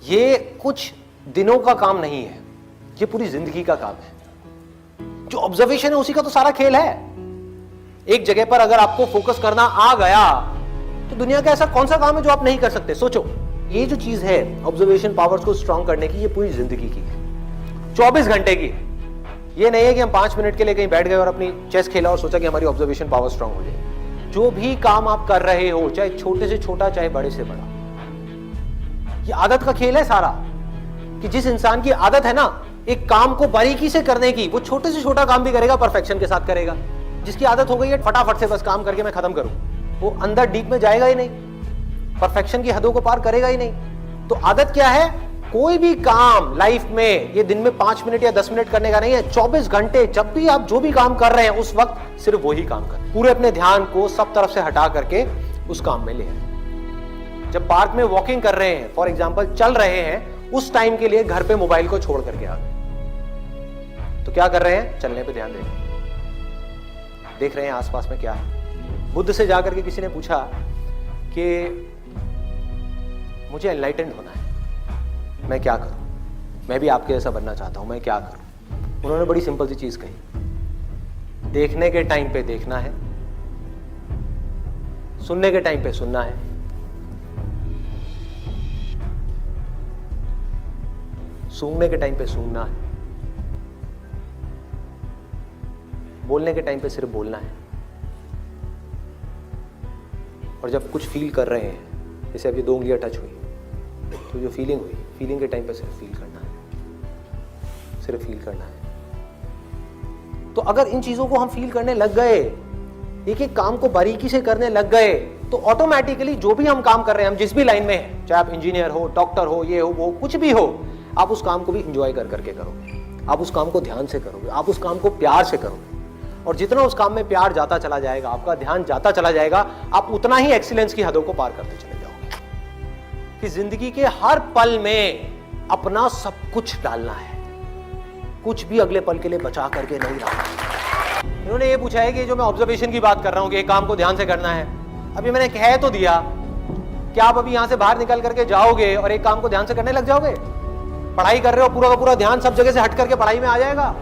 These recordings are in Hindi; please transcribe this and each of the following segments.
ये कुछ दिनों का काम नहीं है, ये पूरी जिंदगी का काम है। जो ऑब्जर्वेशन है उसी का तो सारा खेल है। एक जगह पर अगर आपको फोकस करना आ गया तो दुनिया का ऐसा कौन सा काम है जो आप नहीं कर सकते। सोचो, ये जो चीज है ऑब्जर्वेशन पावर्स को स्ट्रांग करने की, ये पूरी जिंदगी की है, 24 घंटे की है। ये नहीं है कि हम 5 मिनट के लिए कहीं बैठ गए और अपनी चेस खेला और सोचा कि हमारी ऑब्जर्वेशन पावर स्ट्रांग हो जाए। जो भी काम आप कर रहे हो, चाहे छोटे से छोटा चाहे बड़े से बड़ा, ये आदत का खेल है सारा। कि जिस इंसान की आदत है ना एक काम को बारीकी से करने की, वो छोटे से छोटा काम भी करेगा, परफेक्शन के साथ करेगा। जिसकी आदत हो गई है फटाफट से बस काम करके मैं खत्म करूं, वो अंदर डीप में जाएगा ही नहीं, परफेक्शन की हदों को पार करेगा ही नहीं। तो आदत क्या है? कोई भी काम लाइफ में ये दिन में 5 मिनट या 10 मिनट करने का नहीं है, 24 घंटे जब भी आप जो भी काम कर रहे हैं उस वक्त सिर्फ वही काम करें। पूरे अपने ध्यान को सब तरफ से हटा करके उस काम में ले आए। जब पार्क में वॉकिंग कर रहे हैं, फॉर एग्जाम्पल चल रहे हैं, उस टाइम के लिए घर पे मोबाइल को छोड़ करके आ गए, तो क्या कर रहे हैं? चलने पे ध्यान दे रहे हैं, देख रहे हैं आसपास में क्या है। बुद्ध से जाकर के किसी ने पूछा कि मुझे एनलाइटेंड होना है, मैं क्या करूं? मैं भी आपके जैसा बनना चाहता हूं, मैं क्या करूं? उन्होंने बड़ी सिंपल सी चीज कही, देखने के टाइम पे देखना है, सुनने के टाइम पे सुनना है, सूंघने के टाइम पे सूंघना है, बोलने के टाइम पे सिर्फ बोलना है। और जब कुछ फील कर रहे हैं, जैसे अब ये 2 उंगलियां टच हुई, तो जो फीलिंग हुई, फीलिंग के टाइम पे सिर्फ फील करना है, सिर्फ फील करना है। तो अगर इन चीजों को हम फील करने लग गए, एक एक काम को बारीकी से करने लग गए, तो ऑटोमेटिकली जो भी हम काम कर रहे हैं, हम जिस भी लाइन में हैं, चाहे आप इंजीनियर हो, डॉक्टर हो, ये हो, वो कुछ भी हो, आप उस काम को भी इंजॉय कर करके करोगे, आप उस काम को ध्यान से करोगे, आप उस काम को प्यार से करोगे। और जितना उस काम में प्यार जाता चला जाएगा, आपका ध्यान जाता चला जाएगा, आप उतना ही एक्सीलेंस की हदों को पार करते चले जाओगे। कि जिंदगी के हर पल में अपना सब कुछ डालना है, कुछ भी अगले पल के लिए बचा करके नहीं रखना। इन्होंने ये पूछा है कि जो मैं ऑब्जर्वेशन की बात कर रहा हूं कि एक काम को ध्यान से करना है, अभी मैंने कह तो दिया कि आप अभी यहां से बाहर निकल करके जाओगे और एक काम को ध्यान से करने लग जाओगे? पढ़ाई कर रहे हो, पूरा का पूरा ध्यान सब जगह से हट करके पढ़ाई में आ जाएगा,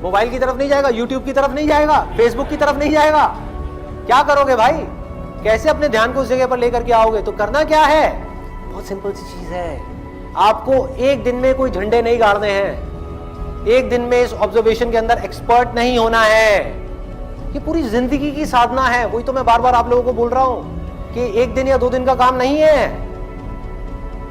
मोबाइल की तरफ नहीं जाएगा, यूट्यूब की तरफ नहीं जाएगा, फेसबुक की तरफ नहीं जाएगा। क्या करोगे भाई? कैसे अपने ध्यान को उस जगह पर लेकर के आओगे? तो करना क्या है? बहुत सिंपल सी चीज है। आपको एक दिन में कोई झंडे नहीं गाड़ने हैं, एक दिन में इस ऑब्जर्वेशन के अंदर एक्सपर्ट नहीं होना है। ये पूरी जिंदगी की साधना है। वही तो मैं बार बार आप लोगों को बोल रहा हूं कि एक दिन या 2 दिन का काम नहीं है।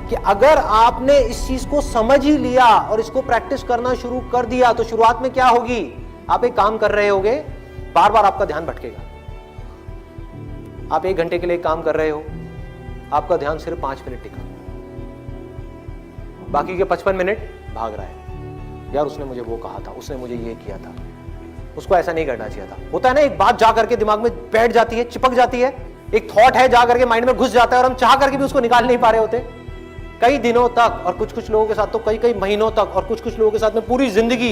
कि अगर आपने इस चीज को समझ ही लिया और इसको प्रैक्टिस करना शुरू कर दिया, तो शुरुआत में क्या होगी? आप एक काम कर रहे होगे, बार बार आपका ध्यान भटकेगा। आप 1 घंटे के लिए काम कर रहे हो, आपका ध्यान सिर्फ 5 मिनट टिका, बाकी के 55 मिनट भाग रहा है। यार उसने मुझे वो कहा था, उसने मुझे ये किया था, उसको ऐसा नहीं करना चाहिए था। होता है ना, एक बात जा करके दिमाग में बैठ जाती है, चिपक जाती है, एक थॉट है जा करके माइंड में घुस जाता है और हम चाह करके भी उसको निकाल नहीं पा रहे होते कई दिनों तक, और कुछ लोगों के साथ तो कई महीनों तक, और कुछ लोगों के साथ में पूरी जिंदगी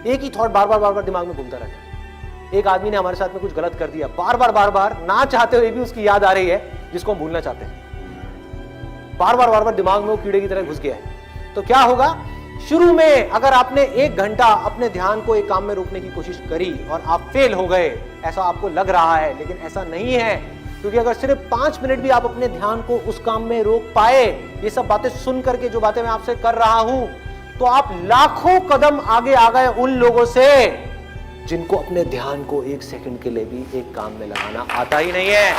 एक ही थॉट बार बार दिमाग में घूमता रहता है। एक आदमी ने हमारे साथ में कुछ गलत कर दिया, बार बार ना चाहते हुए भी उसकी याद आ रही है, जिसको हम भूलना चाहते हैं। बार बार दिमाग में वो कीड़े की तरह घुस गया है। तो क्या होगा? शुरू में अगर आपने 1 घंटा अपने ध्यान को एक काम में रोकने की कोशिश करी और आप फेल हो गए, ऐसा आपको लग रहा है, लेकिन ऐसा नहीं है। क्योंकि अगर सिर्फ 5 मिनट भी आप अपने ध्यान को उस काम में रोक पाए, ये सब बातें सुन करके जो बातें मैं आपसे कर रहा हूं, तो आप लाखों कदम आगे आ गए उन लोगों से जिनको अपने ध्यान को 1 सेकंड के लिए भी एक काम में लगाना आता ही नहीं है।